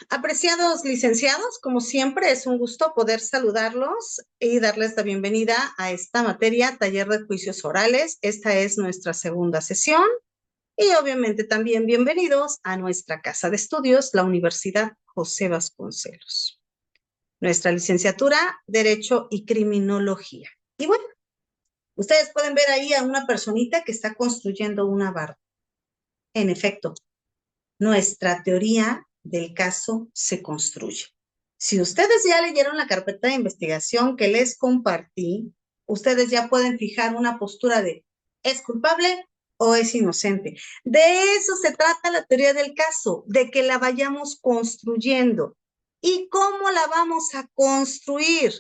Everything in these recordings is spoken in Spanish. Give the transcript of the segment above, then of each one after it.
Apreciados licenciados, como siempre, es un gusto poder saludarlos y darles la bienvenida a esta materia, taller de juicios orales. Esta es nuestra segunda sesión y obviamente también bienvenidos a nuestra casa de estudios, la Universidad José Vasconcelos. Nuestra licenciatura, Derecho y Criminología. Y bueno, ustedes pueden ver ahí a una personita que está construyendo una barda. En efecto, nuestra teoría del caso se construye. Si ustedes ya leyeron la carpeta de investigación que les compartí, ustedes ya pueden fijar una postura de ¿es culpable o es inocente? De eso se trata la teoría del caso, de que la vayamos construyendo. ¿Y cómo la vamos a construir?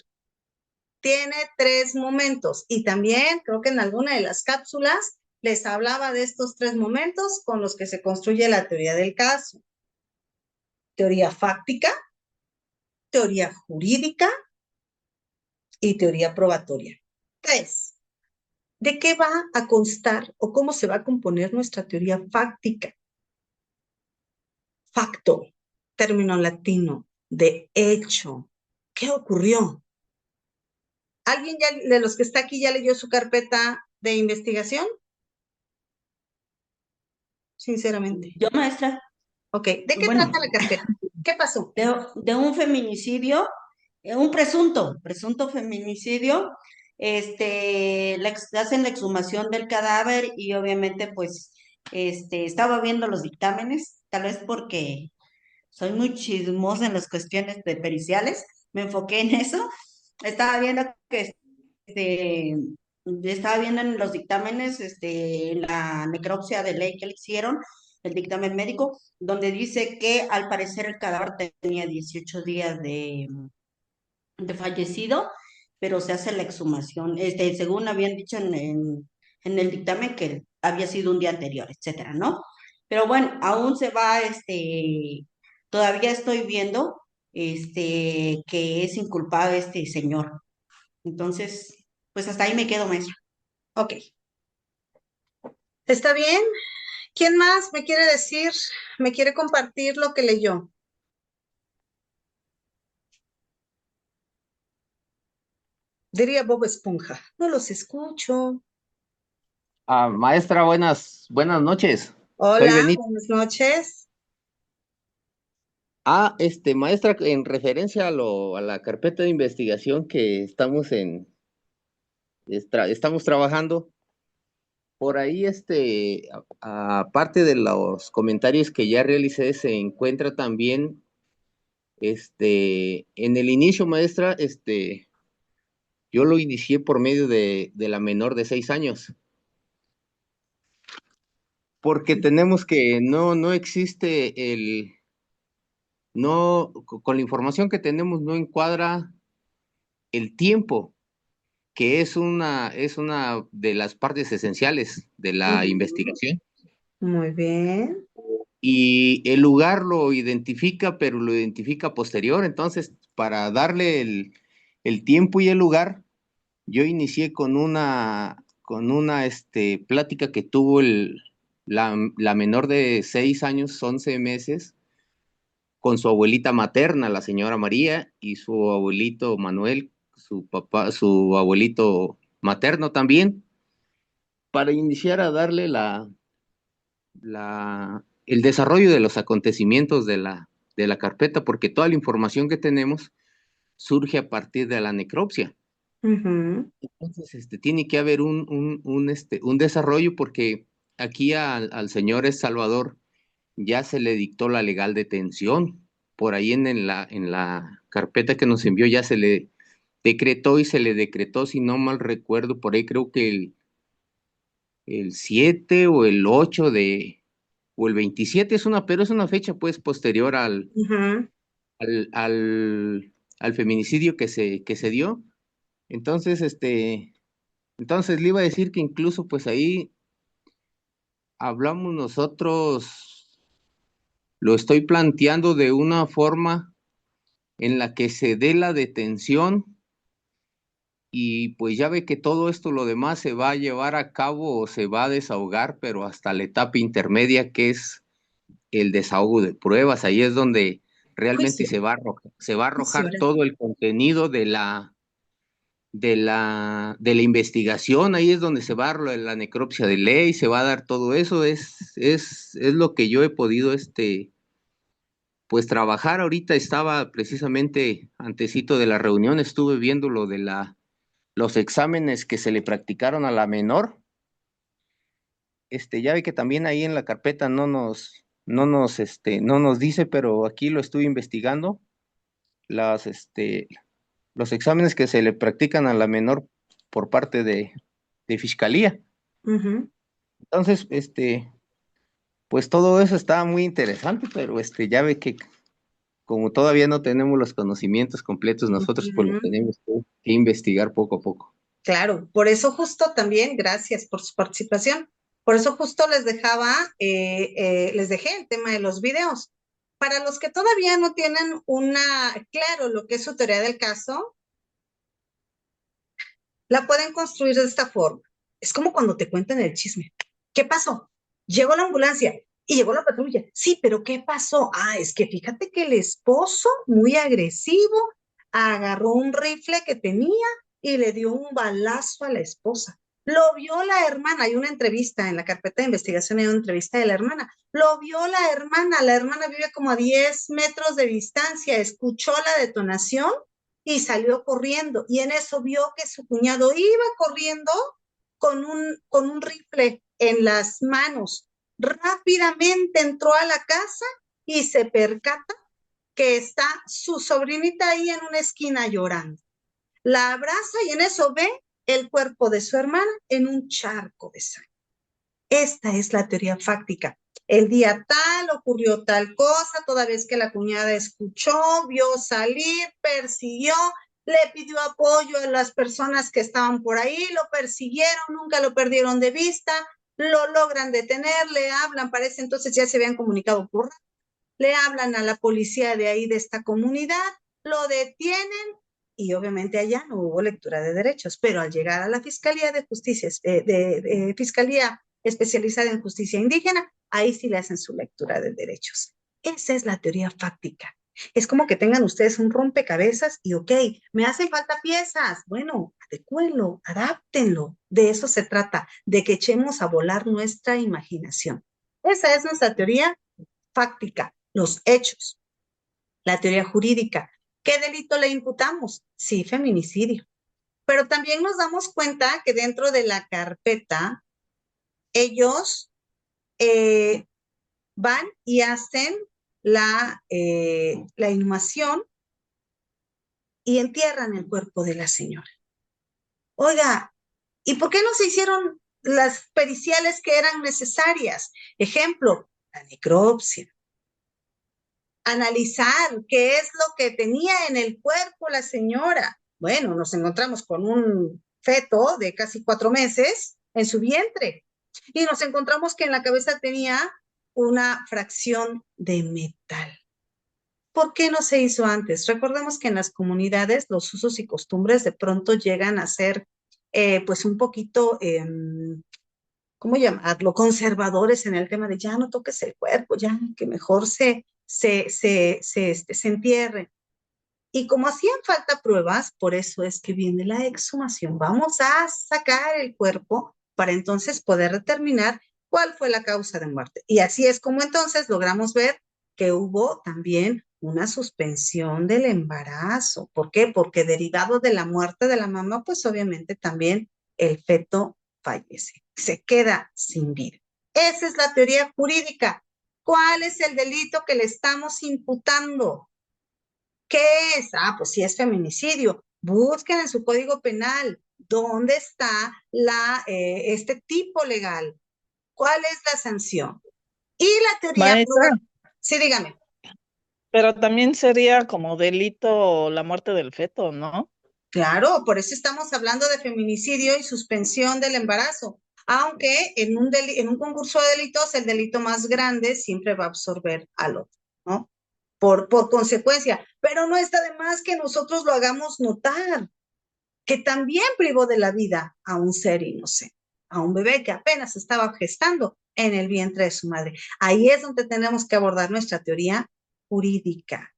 Tiene tres momentos y también creo que en alguna de las cápsulas les hablaba de estos tres momentos con los que se construye la teoría del caso. Teoría fáctica, teoría jurídica y teoría probatoria. Tres. ¿De qué va a constar o cómo se va a componer nuestra teoría fáctica? Facto, término latino, de hecho. ¿Qué ocurrió? ¿Alguien ya, de los que está aquí ya leyó su carpeta de investigación? Sinceramente. Yo, maestra, Ok, ¿de qué bueno, trata la carpeta? ¿Qué pasó? de un feminicidio, un presunto feminicidio, hacen la exhumación del cadáver y obviamente pues, estaba viendo los dictámenes, tal vez porque soy muy chismosa en las cuestiones de periciales, me enfoqué en eso, estaba viendo que, este, estaba viendo en los dictámenes, la necropsia de ley que le hicieron, el dictamen médico, donde dice que al parecer el cadáver tenía 18 días de fallecido, pero se hace la exhumación, según habían dicho en el dictamen que había sido un día anterior, etcétera, ¿no? Pero bueno, aún se va, todavía estoy viendo, que es inculpado este señor. Entonces, pues hasta ahí me quedo, maestra. Ok, ¿está bien? ¿Quién más me quiere decir, me quiere compartir lo que leyó? Diría Bob Esponja, no los escucho. Maestra, buenas noches. Soy Hola, Benito. buenas noches. Maestra, en referencia a la carpeta de investigación que estamos trabajando, por ahí, aparte de los comentarios que ya realicé, se encuentra también, en el inicio, maestra, yo lo inicié por medio de la menor de 6 años, porque tenemos que no existe con la información que tenemos no encuadra el tiempo, que es una de las partes esenciales de la Ujú. investigación. Muy bien. Y el lugar lo identifica, pero lo identifica posterior. Entonces, para darle el tiempo y el lugar, yo inicié con una plática que tuvo la menor de 6 años, 11 meses, con su abuelita materna, la señora María, y su abuelito Manuel, su papá, su abuelito materno también, para iniciar a darle el desarrollo de los acontecimientos de la carpeta, porque toda la información que tenemos surge a partir de la necropsia. Ujú. Entonces, tiene que haber un desarrollo, porque aquí al señor Salvador ya se le dictó la legal detención. Por ahí en la carpeta que nos envió ya se le decretó, y se le decretó, si no mal recuerdo, por ahí creo que el 7 o el 8 o el 27 pero es una fecha pues posterior Ujú. al, al, al feminicidio que se dio. Entonces, entonces le iba a decir que incluso pues ahí hablamos nosotros, lo estoy planteando de una forma en la que se dé la detención, y pues ya ve que todo esto, lo demás, se va a llevar a cabo o se va a desahogar, pero hasta la etapa intermedia, que es el desahogo de pruebas. Ahí es donde realmente Juicio se va a arrojar oral. todo el contenido de la investigación. Ahí es donde se va a dar la necropsia de ley, se va a dar todo eso. Es lo que yo he podido pues trabajar. Ahorita estaba precisamente antesito de la reunión, estuve viendo lo de los exámenes que se le practicaron a la menor. Ya ve que también ahí en la carpeta no nos dice, pero aquí lo estuve investigando, las, los exámenes que se le practican a la menor por parte de fiscalía. Ujú. Entonces, pues todo eso está muy interesante, pero ya ve que como todavía no tenemos los conocimientos completos, nosotros pues lo Ujú. tenemos que investigar poco a poco. Claro, por eso justo también, gracias por su participación, por eso justo les dejé el tema de los videos. Para los que todavía no tienen claro lo que es su teoría del caso, la pueden construir de esta forma. Es como cuando te cuentan el chisme. ¿Qué pasó? Llegó la ambulancia y llegó la patrulla. Sí, pero ¿qué pasó? Ah, es que fíjate que el esposo, muy agresivo, agarró un rifle que tenía y le dio un balazo a la esposa. Lo vio la hermana, hay una entrevista en la carpeta de investigación, hay una entrevista de la hermana. Lo vio la hermana vive como a 10 metros de distancia, escuchó la detonación y salió corriendo. Y en eso vio que su cuñado iba corriendo con un rifle en las manos. Rápidamente entró a la casa y se percata que está su sobrinita ahí en una esquina llorando. La abraza y en eso ve el cuerpo de su hermana en un charco de sangre. Esta es la teoría fáctica. El día tal ocurrió tal cosa, toda vez que la cuñada escuchó, vio salir, persiguió, le pidió apoyo a las personas que estaban por ahí, lo persiguieron, nunca lo perdieron de vista, lo logran detener, le hablan, parece entonces ya se habían comunicado por radio, le hablan a la policía de ahí de esta comunidad, lo detienen y obviamente allá no hubo lectura de derechos, pero al llegar a la Fiscalía de Justicia, Fiscalía especializada en justicia indígena, ahí sí le hacen su lectura de derechos. Esa es la teoría fáctica. Es como que tengan ustedes un rompecabezas y ok, me hacen falta piezas. Bueno, adecúenlo, adáptenlo. De eso se trata, de que echemos a volar nuestra imaginación. Esa es nuestra teoría fáctica, los hechos. La teoría jurídica. ¿Qué delito le imputamos? Sí, feminicidio. Pero también nos damos cuenta que dentro de la carpeta, ellos van y hacen la inhumación y entierran el cuerpo de la señora. Oiga, ¿y por qué no se hicieron las periciales que eran necesarias? Ejemplo, la necropsia. Analizar qué es lo que tenía en el cuerpo la señora. Bueno, nos encontramos con un feto de casi 4 meses en su vientre y nos encontramos que en la cabeza tenía una fracción de metal. ¿Por qué no se hizo antes? Recordemos que en las comunidades los usos y costumbres de pronto llegan a ser pues un poquito, ¿cómo llamarlo? Conservadores en el tema de ya no toques el cuerpo, ya que mejor se entierre. Y como hacían falta pruebas, por eso es que viene la exhumación. Vamos a sacar el cuerpo para entonces poder determinar cuál fue la causa de muerte. Y así es como entonces logramos ver que hubo también una suspensión del embarazo. ¿Por qué? Porque derivado de la muerte de la mamá, pues obviamente también el feto fallece, se queda sin vida. Esa es la teoría jurídica. ¿Cuál es el delito que le estamos imputando? ¿Qué es? Ah, pues sí es feminicidio. Busquen en su código penal dónde está este tipo legal. ¿Cuál es la sanción? Y la teoría Maestra, sí, dígame. pero también sería como delito la muerte del feto, ¿no? Claro, por eso estamos hablando de feminicidio y suspensión del embarazo. Aunque en un concurso de delitos, el delito más grande siempre va a absorber al otro, ¿no? Por consecuencia. Pero no está de más que nosotros lo hagamos notar, que también privó de la vida a un ser inocente, a un bebé que apenas estaba gestando en el vientre de su madre. Ahí es donde tenemos que abordar nuestra teoría jurídica.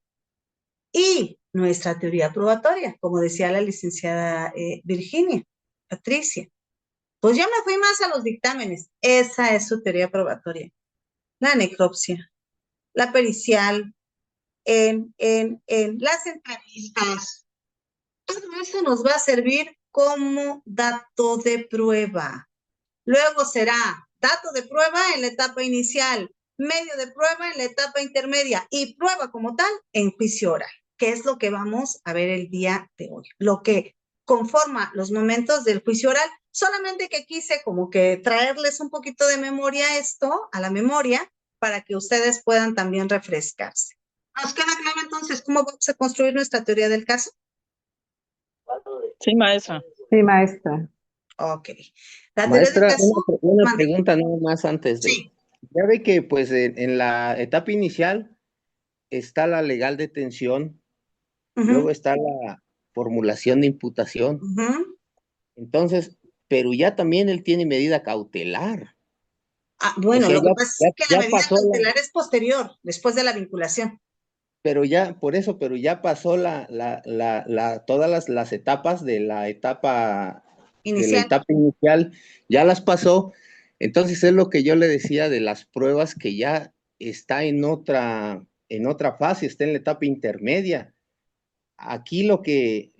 Y nuestra teoría probatoria, como decía la licenciada Virginia, Patricia. Pues yo me fui más a los dictámenes. Esa es su teoría probatoria. La necropsia, la pericial, en las entrevistas. Todo eso nos va a servir como dato de prueba. Luego será dato de prueba en la etapa inicial, medio de prueba en la etapa intermedia y prueba como tal en juicio oral, que es lo que vamos a ver el día de hoy, lo que conforma los momentos del juicio oral, solamente que quise como que traerles un poquito de memoria esto, a la memoria, para que ustedes puedan también refrescarse. ¿Nos queda claro entonces cómo vamos a construir nuestra teoría del caso? Sí, maestra. Sí, maestra. Ok. La teoría del Maestra, caso, una mande. pregunta nada más antes de. Sí. Ya ve que pues en la etapa inicial está la legal detención, luego Ujú, está la formulación de imputación. ujú. Entonces, pero ya también él tiene medida cautelar. Ah, O bueno, sea, lo que pasa es que la ya medida pasó cautelar es posterior, después de la vinculación pero ya, por eso, pero ya pasó todas las etapas de la inicial. etapa inicial, ya las pasó. Entonces es lo que yo le decía de las pruebas que ya está en otra fase, está en la etapa intermedia. Aquí lo que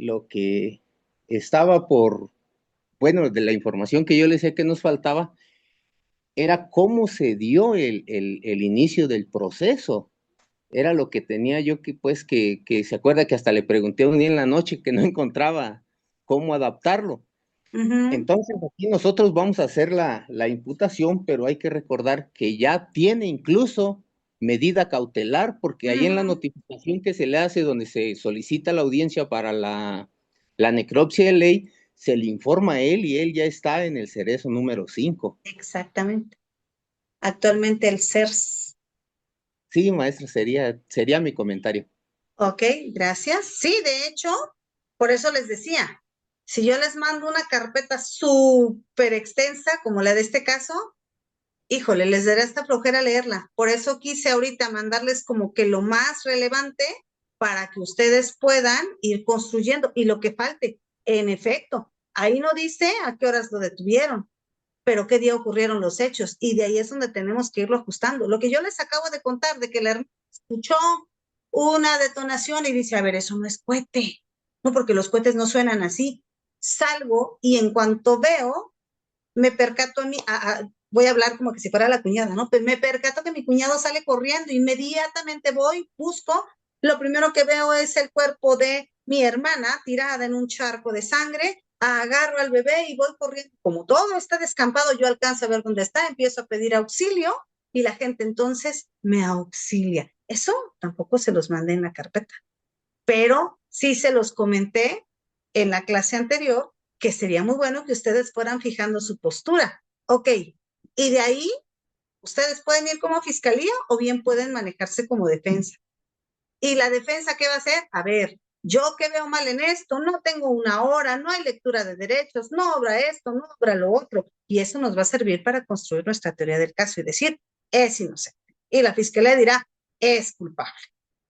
estaba bueno, de la información que yo le decía que nos faltaba, era cómo se dio el inicio del proceso. Era lo que tenía yo pues, que se acuerda que hasta le pregunté un día en la noche que no encontraba cómo adaptarlo. Ujú, Entonces, aquí nosotros vamos a hacer la imputación, pero hay que recordar que ya tiene incluso medida cautelar, porque ahí en la ujú. notificación que se le hace donde se solicita la audiencia para la necropsia de ley, se le informa a él y él ya está en el cerezo número 5. Exactamente. Actualmente el CERS. Sí, maestra, sería mi comentario. Ok, gracias. Sí, de hecho, por eso les decía, si yo les mando una carpeta súper extensa, como la de este caso, híjole, les dará esta flojera leerla. Por eso quise ahorita mandarles como que lo más relevante para que ustedes puedan ir construyendo y lo que falte. En efecto, ahí no dice a qué horas lo detuvieron, pero qué día ocurrieron los hechos y de ahí es donde tenemos que irlo ajustando. Lo que yo les acabo de contar de que la hermana escuchó una detonación y dice, a ver, eso no es cohete, no, porque los cohetes no suenan así. Salgo y en cuanto veo, me percato voy a hablar como que si fuera la cuñada, ¿no? Pues me percato que mi cuñado sale corriendo, inmediatamente voy, busco, lo primero que veo es el cuerpo de mi hermana tirada en un charco de sangre, agarro al bebé y voy corriendo, como todo está descampado, yo alcanzo a ver dónde está, empiezo a pedir auxilio y la gente entonces me auxilia. Eso tampoco se los mandé en la carpeta, pero sí se los comenté en la clase anterior que sería muy bueno que ustedes fueran fijando su postura. Ok, y de ahí ustedes pueden ir como fiscalía o bien pueden manejarse como defensa. ¿Y la defensa qué va a hacer? A ver, yo qué veo mal en esto, no tengo una hora, no hay lectura de derechos, no obra esto, no obra lo otro. Y eso nos va a servir para construir nuestra teoría del caso y decir, es inocente. Y la fiscalía dirá, es culpable,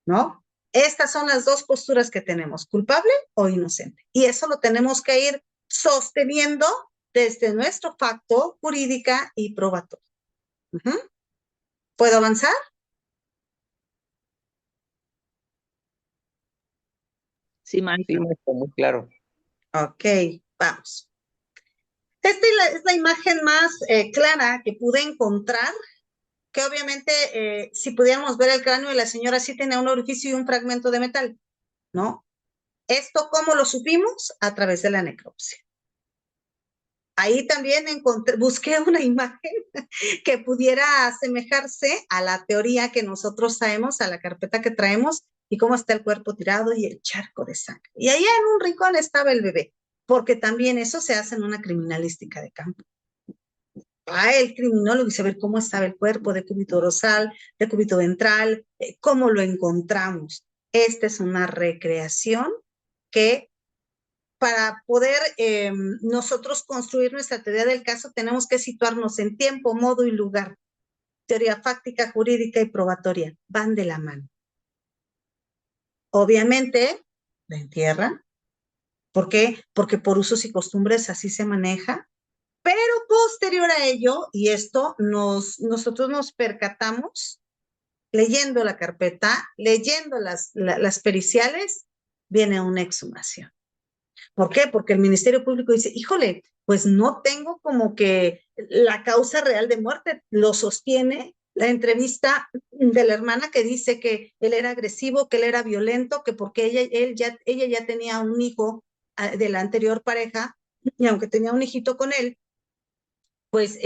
¿no? Estas son las dos posturas que tenemos, culpable o inocente. Y eso lo tenemos que ir sosteniendo desde nuestro facto jurídica y probatorio. ¿Puedo avanzar? Sí, Sí, maestra. maestra, muy claro. Ok, vamos. Esta es la imagen más clara que pude encontrar, que obviamente si pudiéramos ver el cráneo de la señora sí tenía un orificio y un fragmento de metal, ¿no? ¿Esto cómo lo supimos? A través de la necropsia. Ahí también busqué una imagen que pudiera asemejarse a la teoría que nosotros traemos, a la carpeta que traemos, y cómo está el cuerpo tirado y el charco de sangre. Y ahí en un rincón estaba el bebé, porque también eso se hace en una criminalística de campo. Va el criminólogo y saber cómo estaba el cuerpo, de cúbito dorsal, de cúbito ventral, cómo lo encontramos. Esta es una recreación que para poder nosotros construir nuestra teoría del caso tenemos que situarnos en tiempo, modo y lugar. Teoría fáctica, jurídica y probatoria van de la mano. Obviamente, la entierran. ¿Por qué? Porque por usos y costumbres así se maneja. Pero posterior a ello, y esto nosotros nos percatamos leyendo la carpeta, leyendo las periciales, viene una exhumación. ¿Por qué? Porque el Ministerio Público dice, híjole, pues no tengo como que la causa real de muerte, lo sostiene la entrevista de la hermana que dice que él era agresivo, que él era violento, que porque ella ya tenía un hijo de la anterior pareja, y aunque tenía un hijito con él, pues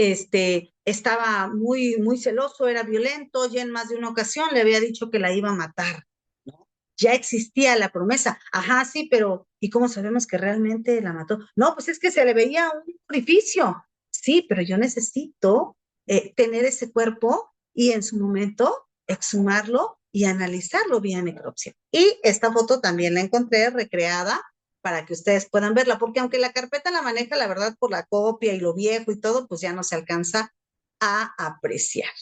estaba muy celoso, era violento, ya en más de una ocasión le había dicho que la iba a matar, ¿no? Ya existía la promesa. Ajá, sí, pero ¿y cómo sabemos que realmente la mató? No, pues es que se le veía un orificio. Sí, pero yo necesito tener ese cuerpo y en su momento exhumarlo y analizarlo vía necropsia. Y esta foto también la encontré recreada para que ustedes puedan verla, porque aunque la carpeta la maneja, la verdad, por la copia y lo viejo y todo, pues ya no se alcanza a apreciar.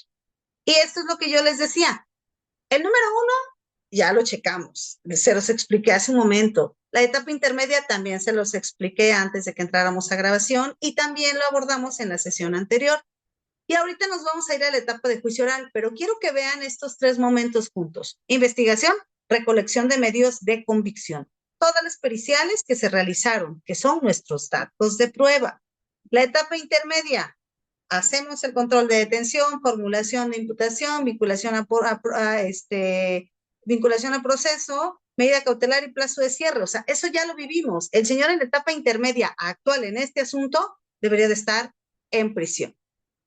Y esto es lo que yo les decía. El número uno, ya lo checamos, se los expliqué hace un momento. La etapa intermedia también se los expliqué antes de que entráramos a grabación y también lo abordamos en la sesión anterior. Y ahorita nos vamos a ir a la etapa de juicio oral, pero quiero que vean estos tres momentos juntos. Investigación, recolección de medios de convicción. Todas las periciales que se realizaron, que son nuestros datos de prueba. La etapa intermedia, hacemos el control de detención, formulación de imputación, vinculación a proceso, medida cautelar y plazo de cierre. O sea, eso ya lo vivimos. El señor en la etapa intermedia actual en este asunto debería de estar en prisión.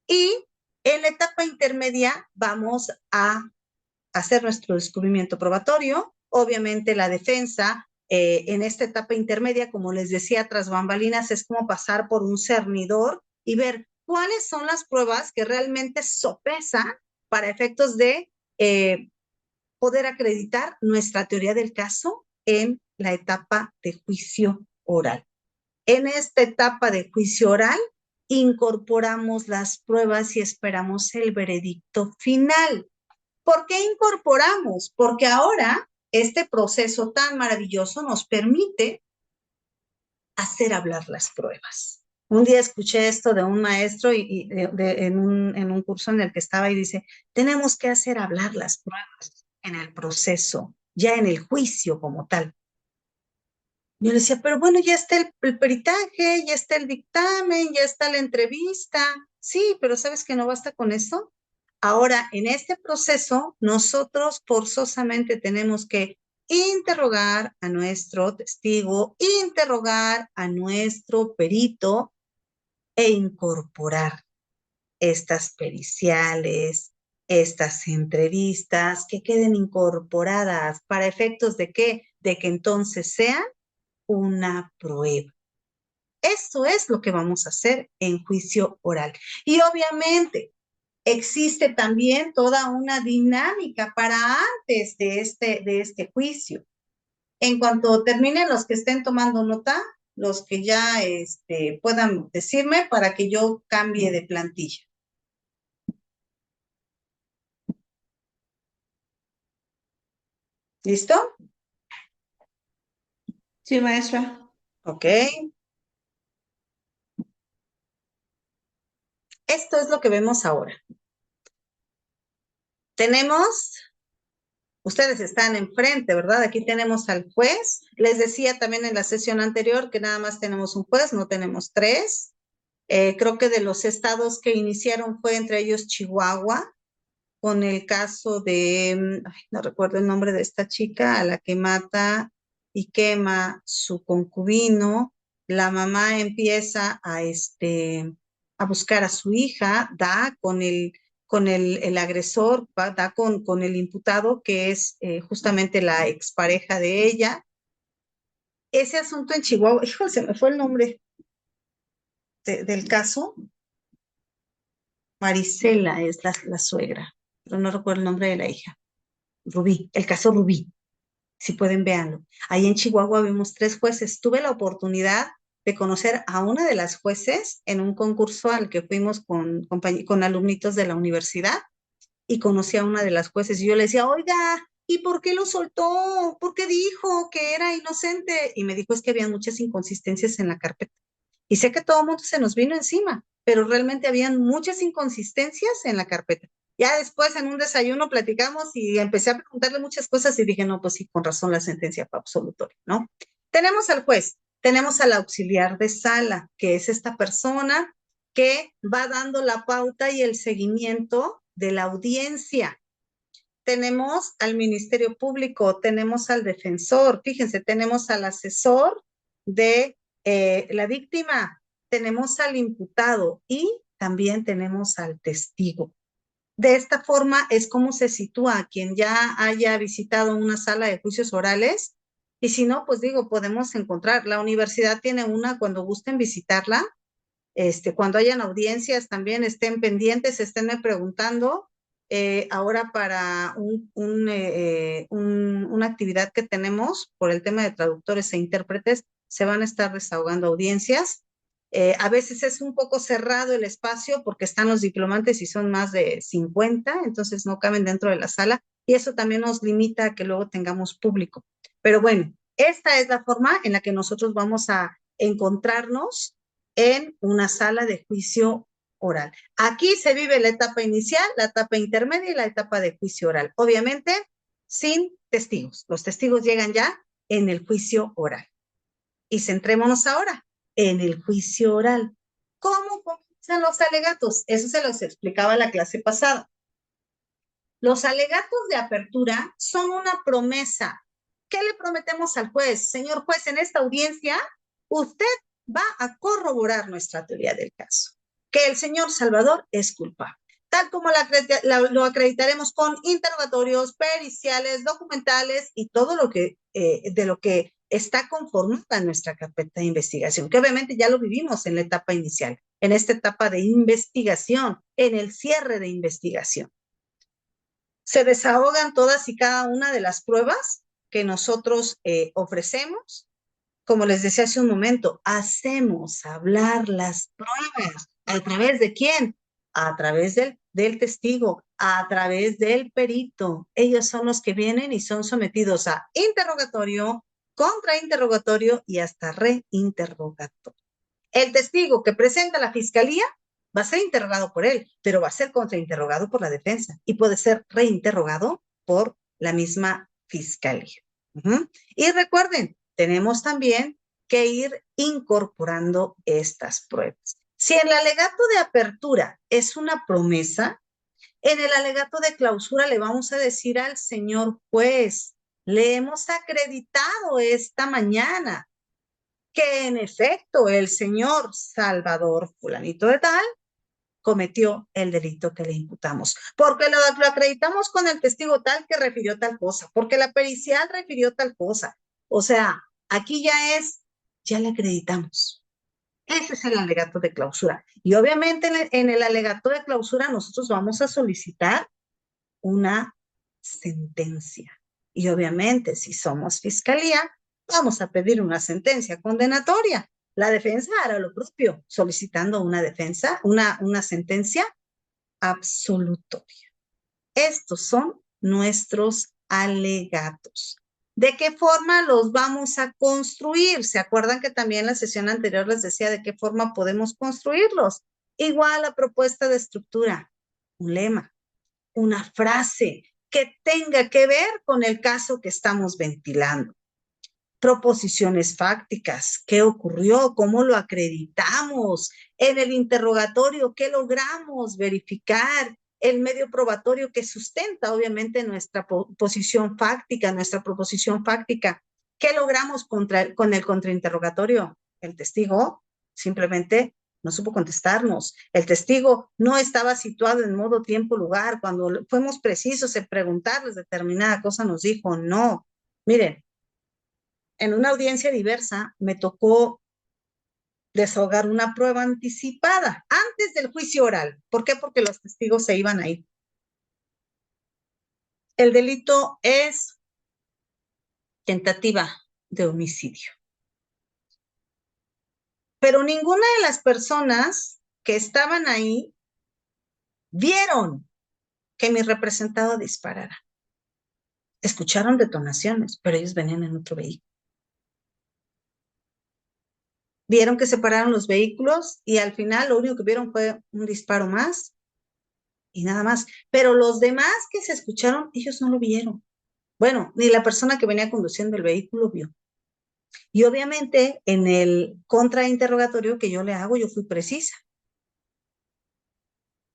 Y en la etapa intermedia vamos a hacer nuestro descubrimiento probatorio. Obviamente la defensa en esta etapa intermedia, como les decía, tras bambalinas, es como pasar por un cernidor y ver cuáles son las pruebas que realmente sopesan para efectos de poder acreditar nuestra teoría del caso en la etapa de juicio oral. En esta etapa de juicio oral, incorporamos las pruebas y esperamos el veredicto final. ¿Por qué incorporamos? Porque ahora este proceso tan maravilloso nos permite hacer hablar las pruebas. Un día escuché esto de un maestro en un curso en el que estaba y dice, tenemos que hacer hablar las pruebas en el proceso, ya en el juicio como tal. Yo le decía, pero bueno, ya está el peritaje, ya está el dictamen, ya está la entrevista. Sí, pero ¿sabes que no basta con eso? Ahora, en este proceso, nosotros forzosamente tenemos que interrogar a nuestro testigo, interrogar a nuestro perito e incorporar estas periciales, estas entrevistas que queden incorporadas para efectos de qué, de que entonces sean una prueba. Eso es lo que vamos a hacer en juicio oral. Y obviamente existe también toda una dinámica para antes de este juicio. En cuanto terminen los que estén tomando nota, los que ya puedan decirme para que yo cambie de plantilla. ¿Listo? Sí, maestra. Ok. Esto es lo que vemos ahora. Ustedes están enfrente, ¿verdad? Aquí tenemos al juez. Les decía también en la sesión anterior que nada más tenemos un juez, no tenemos tres. Creo que de los estados que iniciaron fue entre ellos Chihuahua, con el caso de, no recuerdo el nombre de esta chica, a la que mata y quema su concubino. La mamá empieza a buscar a su hija, da con el agresor, da con el imputado, que es justamente la expareja de ella. Ese asunto en Chihuahua, híjole, se me fue el nombre del caso. Marisela es la suegra, pero no recuerdo el nombre de la hija. Rubí, el caso Rubí, si pueden véanlo. Ahí en Chihuahua vimos tres jueces. Tuve la oportunidad de conocer a una de las jueces en un concurso al que fuimos con alumnitos de la universidad y conocí a una de las jueces y yo le decía, oiga, ¿y por qué lo soltó? ¿Por qué dijo que era inocente? Y me dijo, es que había muchas inconsistencias en la carpeta. Y sé que todo el mundo se nos vino encima, pero realmente habían muchas inconsistencias en la carpeta. Ya después en un desayuno platicamos y empecé a preguntarle muchas cosas y dije, no, pues sí, con razón la sentencia fue absolutoria, ¿no? Tenemos al juez, tenemos al auxiliar de sala, que es esta persona que va dando la pauta y el seguimiento de la audiencia. Tenemos al Ministerio Público, tenemos al defensor, fíjense, tenemos al asesor de la víctima, tenemos al imputado y también tenemos al testigo. De esta forma es como se sitúa a quien ya haya visitado una sala de juicios orales y si no, pues digo, podemos encontrar. La universidad tiene una cuando gusten visitarla, cuando hayan audiencias también estén pendientes, estén preguntando. Ahora para una actividad que tenemos por el tema de traductores e intérpretes, se van a estar desahogando audiencias. A veces es un poco cerrado el espacio porque están los diplomantes y son más de 50, entonces no caben dentro de la sala y eso también nos limita a que luego tengamos público. Pero bueno, esta es la forma en la que nosotros vamos a encontrarnos en una sala de juicio oral. Aquí se vive la etapa inicial, la etapa intermedia y la etapa de juicio oral. Obviamente, sin testigos. Los testigos llegan ya en el juicio oral. Y centrémonos ahora en el juicio oral. ¿Cómo comienzan los alegatos? Eso se los explicaba la clase pasada. Los alegatos de apertura son una promesa. ¿Qué le prometemos al juez? Señor juez, en esta audiencia, usted va a corroborar nuestra teoría del caso, que el señor Salvador es culpable, tal como lo acreditaremos con interrogatorios, periciales, documentales y todo lo que de lo que está conformada nuestra carpeta de investigación, que obviamente ya lo vivimos en la etapa inicial, en esta etapa de investigación, en el cierre de investigación. Se desahogan todas y cada una de las pruebas que nosotros ofrecemos. Como les decía hace un momento, hacemos hablar las pruebas. ¿A través de quién? A través del testigo, a través del perito. Ellos son los que vienen y son sometidos a interrogatorio, contrainterrogatorio y hasta reinterrogatorio. El testigo que presenta la fiscalía va a ser interrogado por él, pero va a ser contrainterrogado por la defensa y puede ser reinterrogado por la misma fiscalía. Y recuerden, tenemos también que ir incorporando estas pruebas. Si el alegato de apertura es una promesa, en el alegato de clausura le vamos a decir al señor juez, le hemos acreditado esta mañana que en efecto el señor Salvador fulanito de tal cometió el delito que le imputamos, porque lo acreditamos con el testigo tal que refirió tal cosa, porque la pericial refirió tal cosa. O sea, aquí ya le acreditamos. Ese es el alegato de clausura. Y obviamente en el alegato de clausura nosotros vamos a solicitar una sentencia. Y obviamente si somos fiscalía, vamos a pedir una sentencia condenatoria. La defensa hará lo propio, solicitando una defensa, una sentencia absolutoria. Estos son nuestros alegatos. ¿De qué forma los vamos a construir? ¿Se acuerdan que también en la sesión anterior les decía de qué forma podemos construirlos? Igual a propuesta de estructura, un lema, una frase que tenga que ver con el caso que estamos ventilando. Proposiciones fácticas, qué ocurrió, cómo lo acreditamos, en el interrogatorio, qué logramos verificar, el medio probatorio que sustenta obviamente nuestra posición fáctica, nuestra proposición fáctica, qué logramos con el contrainterrogatorio. El testigo simplemente no supo contestarnos. El testigo no estaba situado en modo, tiempo, lugar. Cuando fuimos precisos en preguntarles determinada cosa, nos dijo no. Miren, en una audiencia diversa me tocó desahogar una prueba anticipada antes del juicio oral. ¿Por qué? Porque los testigos se iban a ir. El delito es tentativa de homicidio. Pero ninguna de las personas que estaban ahí vieron que mi representado disparara. escucharon detonaciones, pero ellos venían en otro vehículo. Vieron que se pararon los vehículos y al final lo único que vieron fue un disparo más y nada más. Pero los demás que se escucharon, ellos no lo vieron. Bueno, ni la persona que venía conduciendo el vehículo vio. Y obviamente en el contrainterrogatorio que yo le hago, yo fui precisa.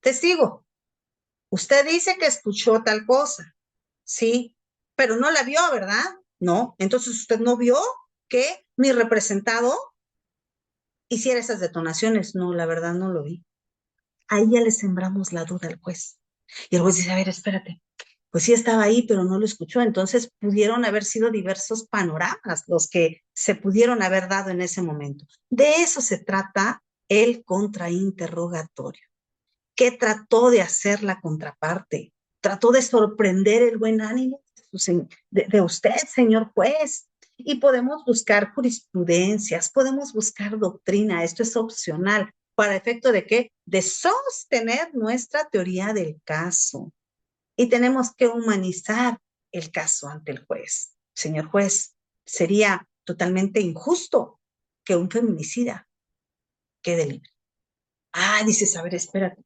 Testigo, usted dice que escuchó tal cosa, sí, pero no la vio, ¿verdad? No, entonces usted no vio que mi representado hiciera esas detonaciones. No, la verdad no lo vi. Ahí ya le sembramos la duda al juez. Y el juez dice, a ver, espérate, pues sí estaba ahí, pero no lo escuchó. Entonces pudieron haber sido diversos panoramas los que se pudieron haber dado en ese momento. De eso se trata el contrainterrogatorio. ¿Qué trató de hacer la contraparte? Trató de sorprender el buen ánimo de usted, señor juez. Y podemos buscar jurisprudencias, podemos buscar doctrina, esto es opcional. ¿Para efecto de qué? De sostener nuestra teoría del caso. Y tenemos que humanizar el caso ante el juez. Señor juez, sería totalmente injusto que un feminicida quede libre. Ah, dices, a ver, espérate.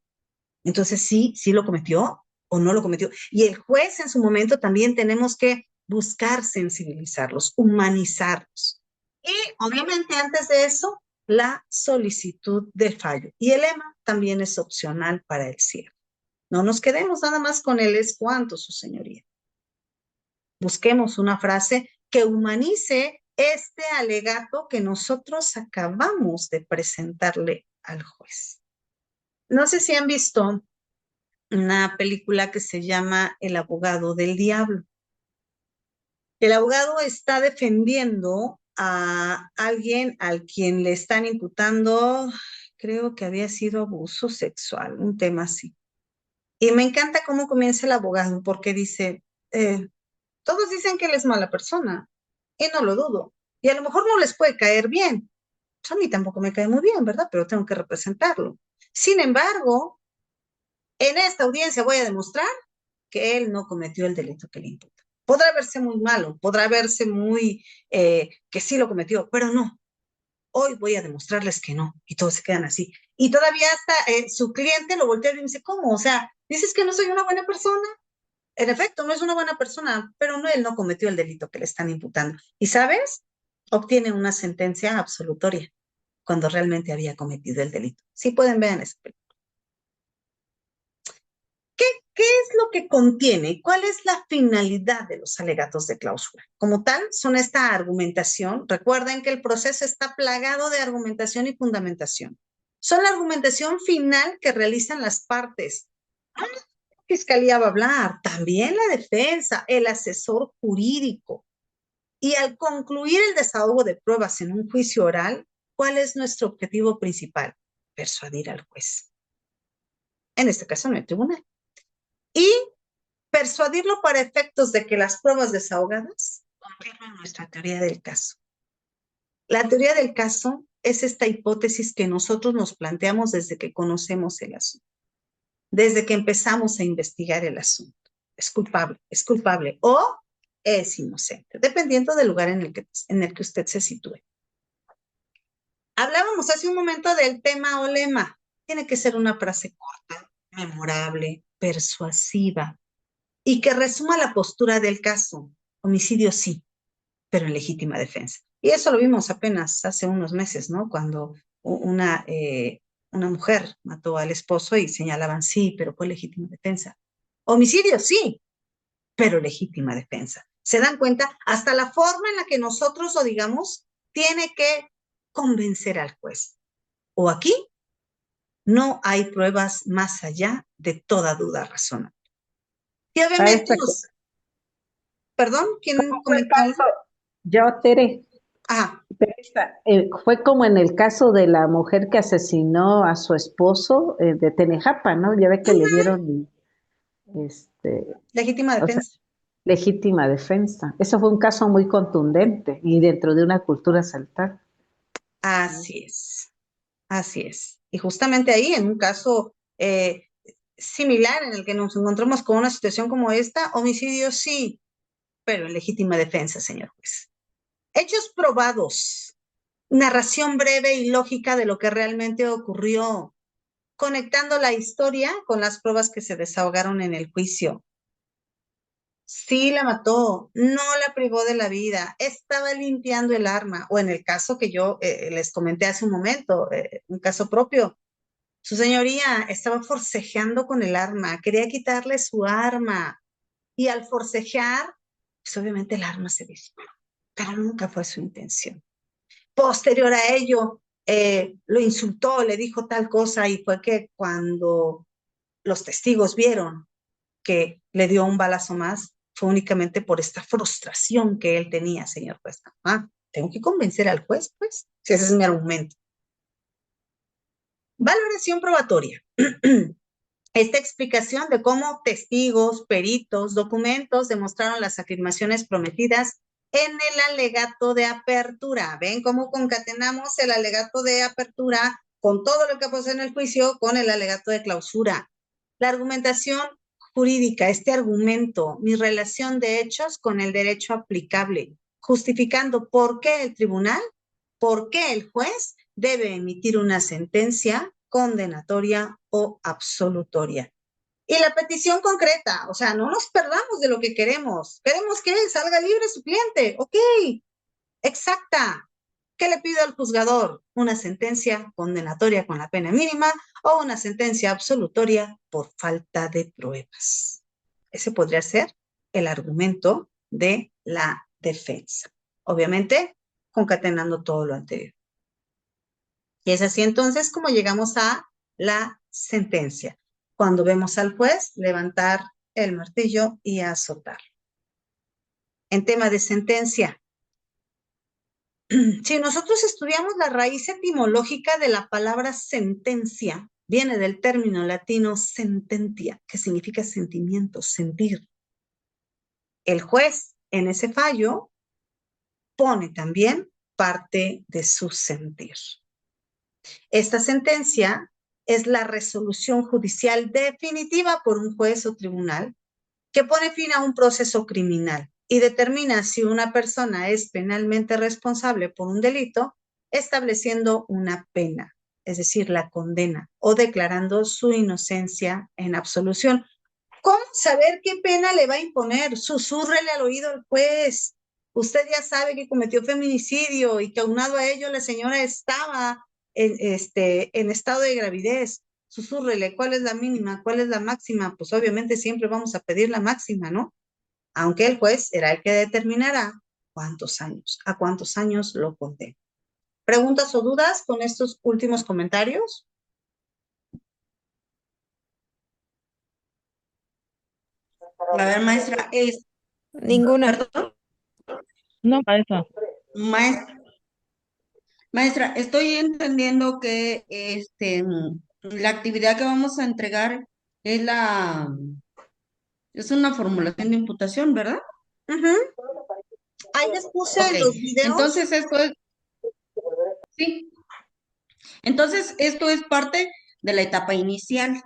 Entonces, sí lo cometió o no lo cometió. Y el juez en su momento también tenemos que buscar sensibilizarlos, humanizarlos. Y obviamente antes de eso, la solicitud del fallo. Y el lema también es opcional para el cierre. No nos quedemos nada más con el es cuanto, su señoría. Busquemos una frase que humanice este alegato que nosotros acabamos de presentarle al juez. No sé si han visto una película que se llama El abogado del diablo. El abogado está defendiendo a alguien al quien le están imputando, creo que había sido abuso sexual, un tema así. Y me encanta cómo comienza el abogado, porque dice, todos dicen que él es mala persona, y no lo dudo. Y a lo mejor no les puede caer bien. Pues a mí tampoco me cae muy bien, ¿verdad? Pero tengo que representarlo. Sin embargo, en esta audiencia voy a demostrar que él no cometió el delito que le imputa. Podrá verse muy malo, podrá verse muy que sí lo cometió, pero no. Hoy voy a demostrarles que no. Y todos se quedan así. Y todavía hasta su cliente lo voltea y me dice, ¿cómo? O sea, ¿dices que no soy una buena persona? En efecto, no es una buena persona, pero no, él no cometió el delito que le están imputando. ¿Y sabes? Obtiene una sentencia absolutoria cuando realmente había cometido el delito. Sí pueden ver en ese película. ¿Qué es lo que contiene y cuál es la finalidad de los alegatos de clausura? Como tal, son esta argumentación. Recuerden que el proceso está plagado de argumentación y fundamentación. Son la argumentación final que realizan las partes. La fiscalía va a hablar, también la defensa, el asesor jurídico. Y al concluir el desahogo de pruebas en un juicio oral, ¿cuál es nuestro objetivo principal? Persuadir al juez. En este caso, no el tribunal. Y persuadirlo para efectos de que las pruebas desahogadas confirmen nuestra teoría del caso. La teoría del caso es esta hipótesis que nosotros nos planteamos desde que conocemos el asunto, desde que empezamos a investigar el asunto. Es culpable o es inocente, dependiendo del lugar en el que usted se sitúe. Hablábamos hace un momento del tema o lema. Tiene que ser una frase corta, memorable, persuasiva, y que resuma la postura del caso. Homicidio sí, pero en legítima defensa. Y eso lo vimos apenas hace unos meses, ¿no? Cuando una mujer mató al esposo y señalaban sí, pero fue legítima defensa. Homicidio sí, pero legítima defensa. ¿Se dan cuenta? Hasta la forma en la que nosotros lo digamos tiene que convencer al juez. O aquí no hay pruebas más allá de toda duda razonable. Y obviamente Perdón, ¿quién ¿Cómo fue el comentó algo? caso? Yo, Tere, Ah, fue como en el caso de la mujer que asesinó a su esposo de Tenejapa, ¿no? Ya ve que le dieron legítima o sea, defensa. legítima defensa. Eso fue un caso muy contundente y dentro de una cultura saltar. Así es, así es. Y justamente ahí, en un caso similar en el que nos encontramos con una situación como esta, homicidio sí, pero en legítima defensa, señor juez. Hechos probados, narración breve y lógica de lo que realmente ocurrió, conectando la historia con las pruebas que se desahogaron en el juicio. Sí la mató, no la privó de la vida, estaba limpiando el arma, o en el caso que yo les comenté hace un momento, un caso propio, su señoría estaba forcejeando con el arma, quería quitarle su arma, y al forcejear, pues obviamente el arma se disparó, pero nunca fue su intención. Posterior a ello, lo insultó, le dijo tal cosa, y fue que cuando los testigos vieron que le dio un balazo más, fue únicamente por esta frustración que él tenía, señor juez. Tengo que convencer al juez, pues, si ese es mi argumento. Valoración probatoria. Esta explicación de cómo testigos, peritos, documentos demostraron las afirmaciones prometidas en el alegato de apertura. ¿Ven cómo concatenamos el alegato de apertura con todo lo que pasó en el juicio con el alegato de clausura? La argumentación jurídica, este argumento, mi relación de hechos con el derecho aplicable, justificando por qué el tribunal, por qué el juez debe emitir una sentencia condenatoria o absolutoria. Y la petición concreta, o sea, no nos perdamos de lo que queremos. Queremos que salga libre su cliente. Ok, exacta. ¿Qué le pido al juzgador? Una sentencia condenatoria con la pena mínima o una sentencia absolutoria por falta de pruebas. Ese podría ser el argumento de la defensa. Obviamente, concatenando todo lo anterior. Y es así entonces como llegamos a la sentencia. Cuando vemos al juez levantar el martillo y azotar. En tema de sentencia, si nosotros estudiamos la raíz etimológica de la palabra sentencia, viene del término latino sententia, que significa sentimiento, sentir. El juez en ese fallo pone también parte de su sentir. Esta sentencia es la resolución judicial definitiva por un juez o tribunal que pone fin a un proceso criminal y determina si una persona es penalmente responsable por un delito, estableciendo una pena, es decir, la condena, o declarando su inocencia en absolución. ¿Cómo saber qué pena le va a imponer? Susúrrele al oído al juez. Usted ya sabe que cometió feminicidio y que aunado a ello la señora estaba en estado de gravidez. Susúrrele, ¿cuál es la mínima? ¿Cuál es la máxima? Pues obviamente siempre vamos a pedir la máxima, ¿no? Aunque el juez será el que determinará a cuántos años lo condena. ¿Preguntas o dudas con estos últimos comentarios? A ver, maestra, Ninguna. perdón, No, maestra. maestra, estoy entendiendo que la actividad que vamos a entregar es es una formulación de imputación, ¿verdad? Ahí les puse Ok, los videos. entonces sí. Entonces esto es parte de la etapa inicial,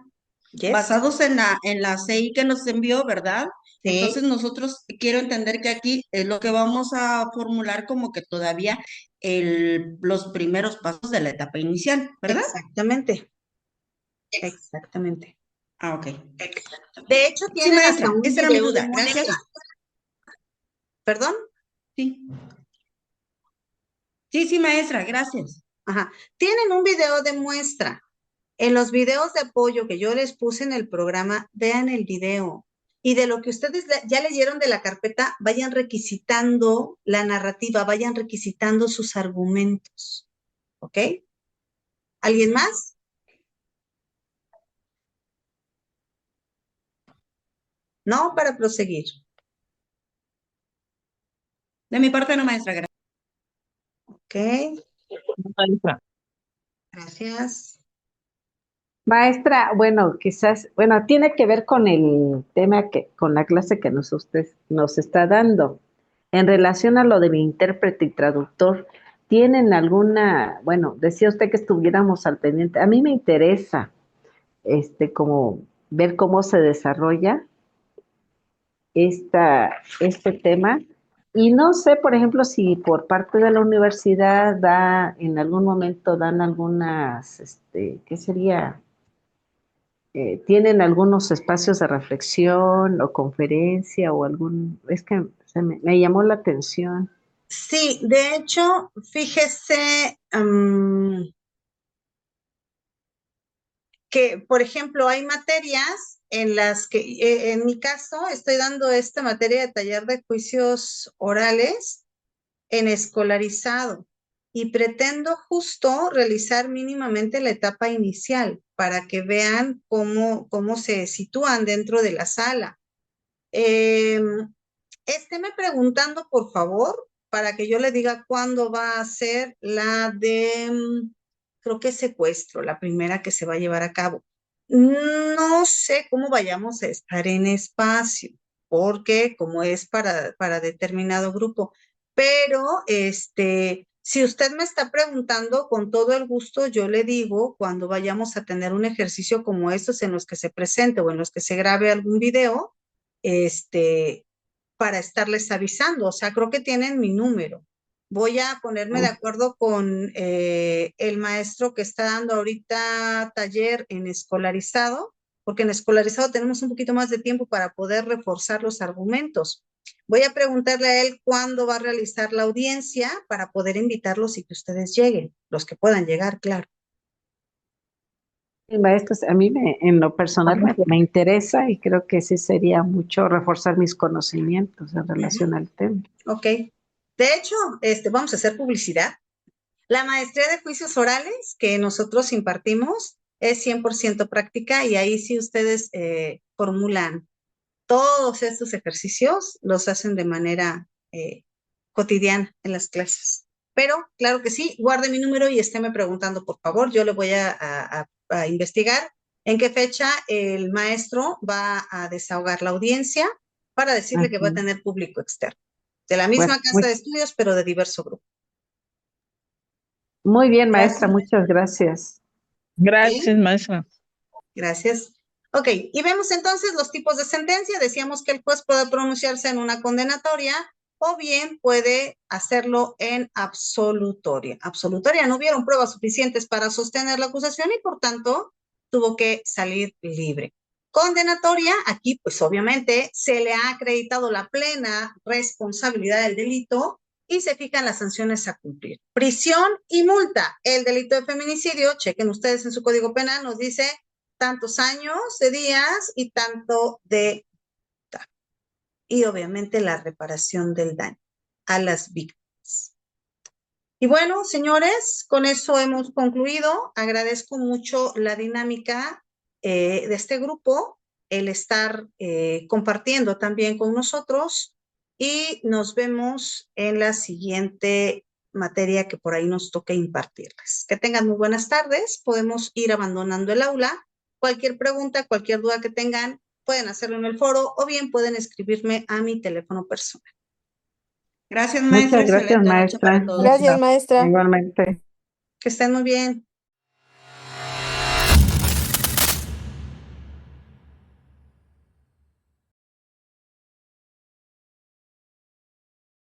Yes. basados en la CI que nos envió, ¿verdad? Sí. Entonces nosotros quiero entender que aquí es lo que vamos a formular como que todavía los primeros pasos de la etapa inicial, ¿verdad? Exactamente. Exactamente. Ah, ok. De hecho, Sí, tienen maestra, hasta un esa era mi video de duda. muestra. Gracias. ¿Perdón? Sí. Sí, maestra, gracias. Ajá. Tienen un video de muestra. En los videos de apoyo que yo les puse en el programa, vean el video. Y de lo que ustedes ya leyeron de la carpeta, vayan requisitando la narrativa, vayan requisitando sus argumentos. ¿Ok? ¿Alguien más? No, para proseguir. De mi parte no, maestra, gracias. Ok, No, maestra. gracias. Maestra, bueno, quizás, bueno, tiene que ver con el tema con la clase que usted nos está dando. En relación a lo de mi intérprete y traductor, ¿tienen alguna, bueno, decía usted que estuviéramos al pendiente? A mí me interesa, como ver cómo se desarrolla este tema. Y no sé, por ejemplo, si por parte de la universidad en algún momento dan algunas, ¿qué sería? ¿Tienen algunos espacios de reflexión o conferencia o es que me llamó la atención. Sí, de hecho, fíjese que, por ejemplo, hay materias en las que, en mi caso, estoy dando esta materia de taller de juicios orales en escolarizado y pretendo justo realizar mínimamente la etapa inicial para que vean cómo se sitúan dentro de la sala. Estéme preguntando, por favor, para que yo le diga cuándo va a ser la de, creo que secuestro, la primera que se va a llevar a cabo. No sé cómo vayamos a estar en espacio, porque como es para determinado grupo, pero si usted me está preguntando, con todo el gusto, yo le digo cuando vayamos a tener un ejercicio como estos en los que se presente o en los que se grabe algún video, para estarles avisando. O sea, creo que tienen mi número. Voy a ponerme de acuerdo con el maestro que está dando ahorita taller en escolarizado, porque en escolarizado tenemos un poquito más de tiempo para poder reforzar los argumentos. Voy a preguntarle a él cuándo va a realizar la audiencia para poder invitarlos y que ustedes lleguen, los que puedan llegar, claro. Sí, maestros, a mí en lo personal me interesa y creo que sí sería mucho reforzar mis conocimientos en relación al tema. Ok. De hecho, vamos a hacer publicidad. La maestría de juicios orales que nosotros impartimos es 100% práctica y ahí sí ustedes formulan todos estos ejercicios, los hacen de manera cotidiana en las clases. Pero claro que sí, guarde mi número y estéme preguntando, por favor. Yo le voy a investigar en qué fecha el maestro va a desahogar la audiencia para decirle que va a tener público externo. De la misma casa de estudios, pero de diverso grupo. Muy bien, maestra, muchas gracias. Gracias, maestra. Gracias. Ok, y vemos entonces los tipos de sentencia. Decíamos que el juez puede pronunciarse en una condenatoria o bien puede hacerlo en absolutoria. Absolutoria, no hubieron pruebas suficientes para sostener la acusación y por tanto tuvo que salir libre. Condenatoria, aquí pues obviamente se le ha acreditado la plena responsabilidad del delito y se fijan las sanciones a cumplir. Prisión y multa. El delito de feminicidio, chequen ustedes en su código penal, nos dice tantos años de días y tanto de multa. Y obviamente la reparación del daño a las víctimas. Y bueno, señores, con eso hemos concluido. Agradezco mucho la dinámica de este grupo, el estar compartiendo también con nosotros y nos vemos en la siguiente materia que por ahí nos toque impartirles. Que tengan muy buenas tardes. Podemos ir abandonando el aula. Cualquier pregunta, cualquier duda que tengan, pueden hacerlo en el foro o bien pueden escribirme a mi teléfono personal. Gracias, maestra. Muchas gracias, Excelente noche para maestra. todos. Gracias, maestra. Igualmente. Que estén muy bien.